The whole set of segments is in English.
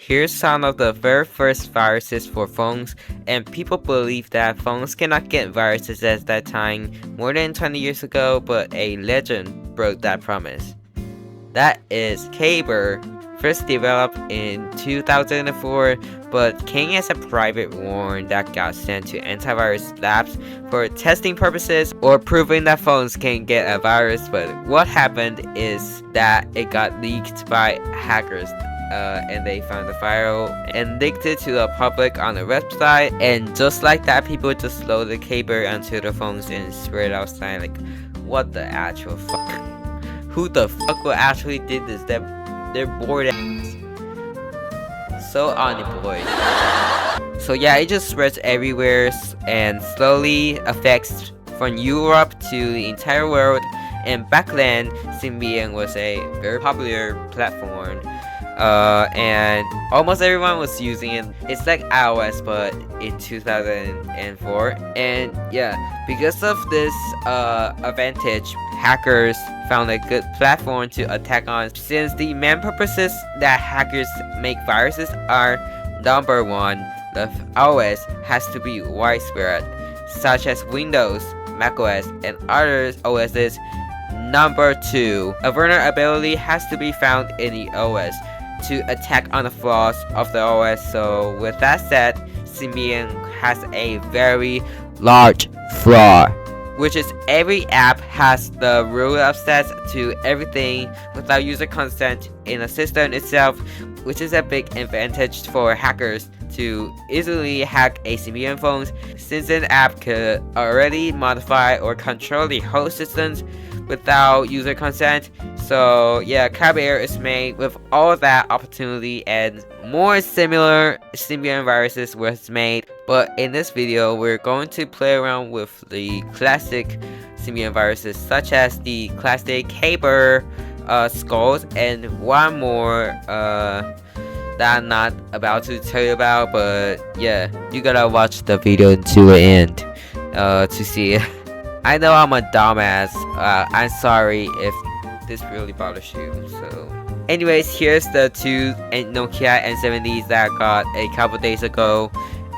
Here's some of the very first viruses for phones, and people believe that phones cannot get viruses at that time more than 20 years ago, but a legend broke that promise. That is Caber, first developed in 2004, but came as a private warning that got sent to antivirus labs for testing purposes or proving that phones can get a virus. But what happened is that it got leaked by hackers. And they found the file and leaked it to the public on the website, and just like that, people just loaded Caber onto their phones and spread it outside. Like, what the actual fuck? Who the fuck will actually did this? They're bored ass. So unemployed. So yeah, it just spreads everywhere and slowly affects from Europe to the entire world. And back then, Symbian was a very popular platform. And almost everyone was using it. It's like iOS, but in 2004. And yeah, because of this advantage, hackers found a good platform to attack on, since the main purposes that hackers make viruses are: number one, the OS has to be widespread, such as Windows, macOS, and other OSs. Number two, a vulnerability has to be found in the OS to attack on the flaws of the OS. So with that said, Symbian has a very large flaw, which is every app has the root access to everything without user consent in the system itself, which is a big advantage for hackers to easily hack a Symbian phone, since an app could already modify or control the host systems without user consent. So yeah, Caber is made with all that opportunity, and more similar Symbian viruses was made. But in this video, we're going to play around with the classic Symbian viruses, such as the classic Caber skulls, and one more that I'm not about to tell you about. But yeah, you gotta watch the video until the end to see it. I know I'm a dumbass. I'm sorry if this really bothers you. So anyways, here's the two Nokia N70s that I got a couple days ago.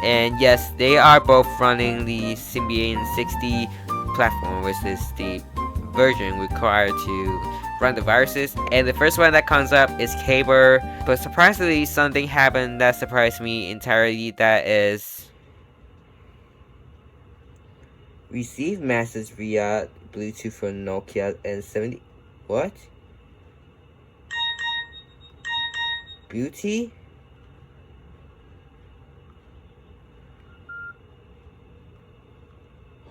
And yes, they are both running the Symbian 60 platform, which is the version required to run the viruses. And the first one that comes up is Caber. But surprisingly, something happened that surprised me entirely. That is, receive message via Bluetooth from Nokia N70. What? Beauty?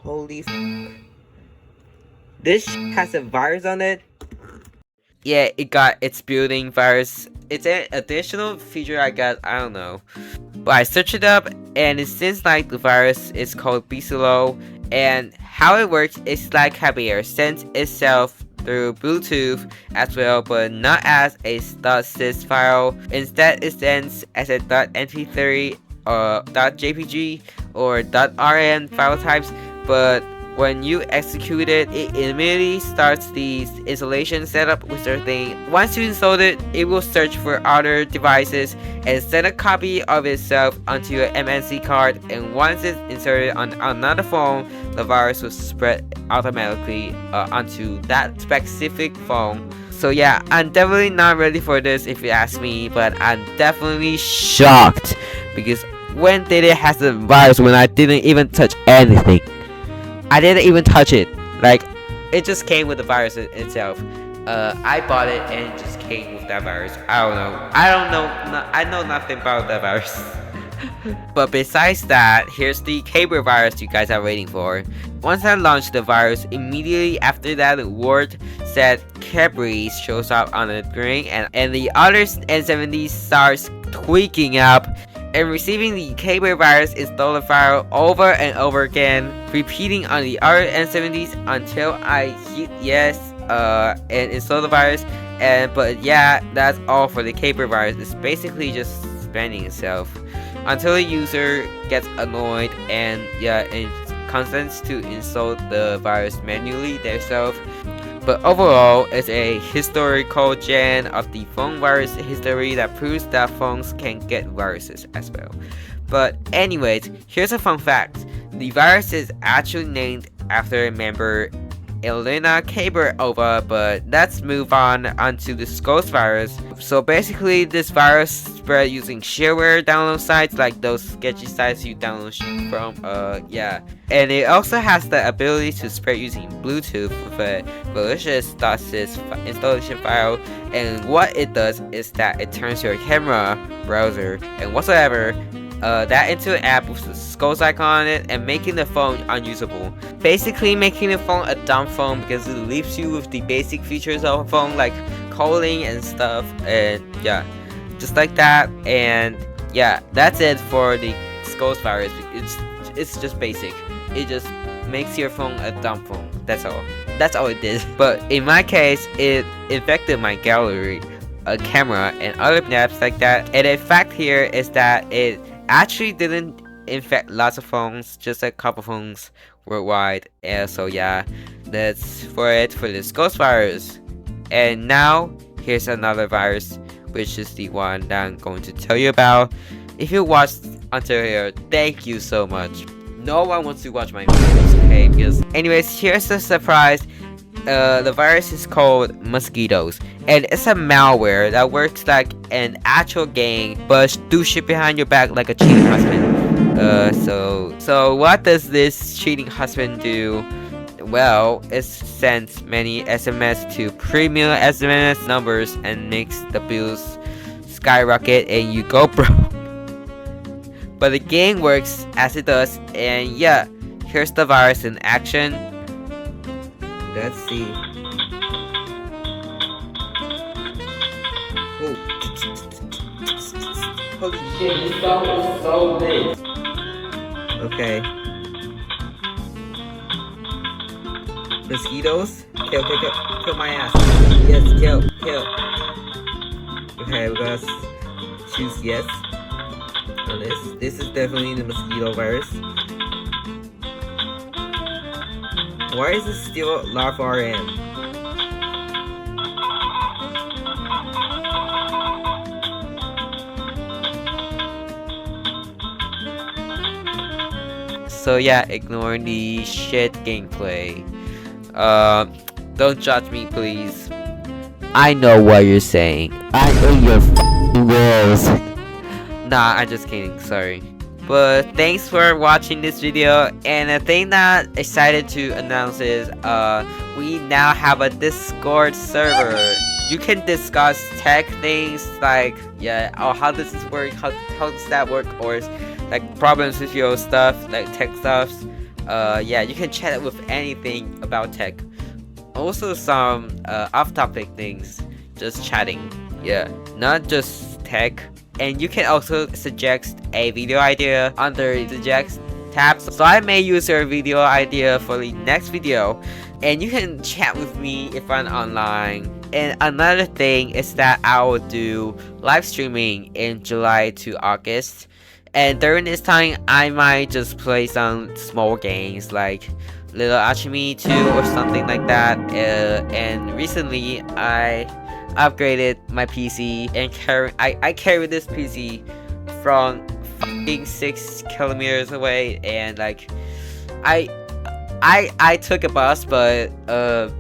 Holy f***. This has a virus on it? Yeah, it got its building virus. It's an additional feature I got, I don't know. But I searched it up, and it seems like the virus is called Bisolo. And how it works is like Caber sends itself through Bluetooth as well, but not as a .sys file. Instead, it sends as a .mp3 or .jpg or .rn file types. But when you execute it, it immediately starts the installation setup wizard thing. Once you install it, it will search for other devices and send a copy of itself onto your MNC card. And once it's inserted on another phone, the virus will spread automatically onto that specific phone. So yeah, I'm definitely not ready for this if you ask me, but I'm definitely shocked, because when did it have the virus when I didn't even touch anything? I didn't even touch it. Like, it just came with the virus itself. I bought it and it just came with that virus. I don't know. I know nothing about that virus. But besides that, here's the Caber virus you guys are waiting for. Once I launched the virus, immediately after that, the word said Caber shows up on the screen, and the other N70 starts tweaking up. And receiving the Caber virus install the file over and over again, repeating on the other N70s until I hit yes and install the virus. But yeah, that's all for the Caber virus. It's basically just spamming itself until the user gets annoyed and yeah, it consents to install the virus manually themselves. But overall, it's a historical gen of the phone virus history that proves that phones can get viruses as well. But anyways, here's a fun fact. The virus is actually named after a member Elena Kabarova, but let's move on onto the SymbOS virus. So basically, this virus spread using shareware download sites, like those sketchy sites you download from. Yeah. And it also has the ability to spread using Bluetooth with a malicious .sys installation file. And what it does is that it turns your camera, browser, and whatsoever that into an app with the SymbOS icon on it and making the phone unusable. Basically making the phone a dumb phone because it leaves you with the basic features of a phone like calling and stuff, and yeah, just like that. And yeah, that's it for the SymbOS virus. It's just basic. It just makes your phone a dumb phone. That's all it did. But in my case, it infected my gallery, a camera, and other apps like that. And the fact here is that it actually didn't infect lots of phones, just a couple phones worldwide. And so yeah, that's for it for the SymbOS virus. And now here's another virus, which is the one that I'm going to tell you about. If you watched until here, thank you so much. No one wants to watch my videos, okay? Because anyways, here's the surprise. The virus is called Mosquitoes, and it's a malware that works like an actual gang, but do shit behind your back like a cheating husband. So what does this cheating husband do? Well, it sends many SMS to premium SMS numbers and makes the bills skyrocket and you go broke. But the game works as it does, and yeah, here's the virus in action. Let's see. Oh. Holy shit, this song is so big. Okay. Mosquitoes? Kill my ass. Yes, kill. Okay, we're gonna choose yes on this. This is definitely the mosquito virus. Why is this still LarvRN? So yeah, ignoring the shit gameplay. Don't judge me, please. I know what you're saying. I'm in your f***ing walls. Nah, I'm just kidding. Sorry. But thanks for watching this video, and the thing that I'm excited to announce is we now have a Discord server. You can discuss tech things like how does this work, how does that work, or like problems with your stuff, like tech stuff. Yeah, you can chat with anything about tech. Also some off-topic things, just chatting. Yeah, not just tech. And you can also suggest a video idea under the suggest tab. So I may use your video idea for the next video. And you can chat with me if I'm online. And another thing is that I will do live streaming in July to August. And during this time, I might just play some small games like Little Alchemy 2 or something like that. And recently, I upgraded my PC and I carried this PC from fucking 6 kilometers away, and like I took a bus, but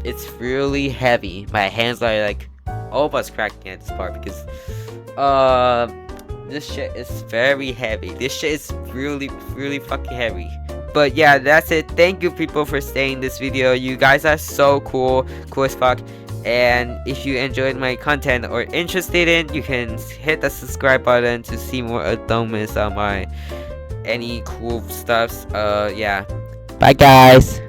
it's really heavy. My hands are like almost cracking at this part because this shit is very heavy. This shit is really fucking heavy. But yeah, that's it. Thank you people for staying in this video. You guys are so cool as fuck. And if you enjoyed my content or interested in, you can hit the subscribe button to see more. Don't miss out my any cool stuffs. Yeah. Bye guys.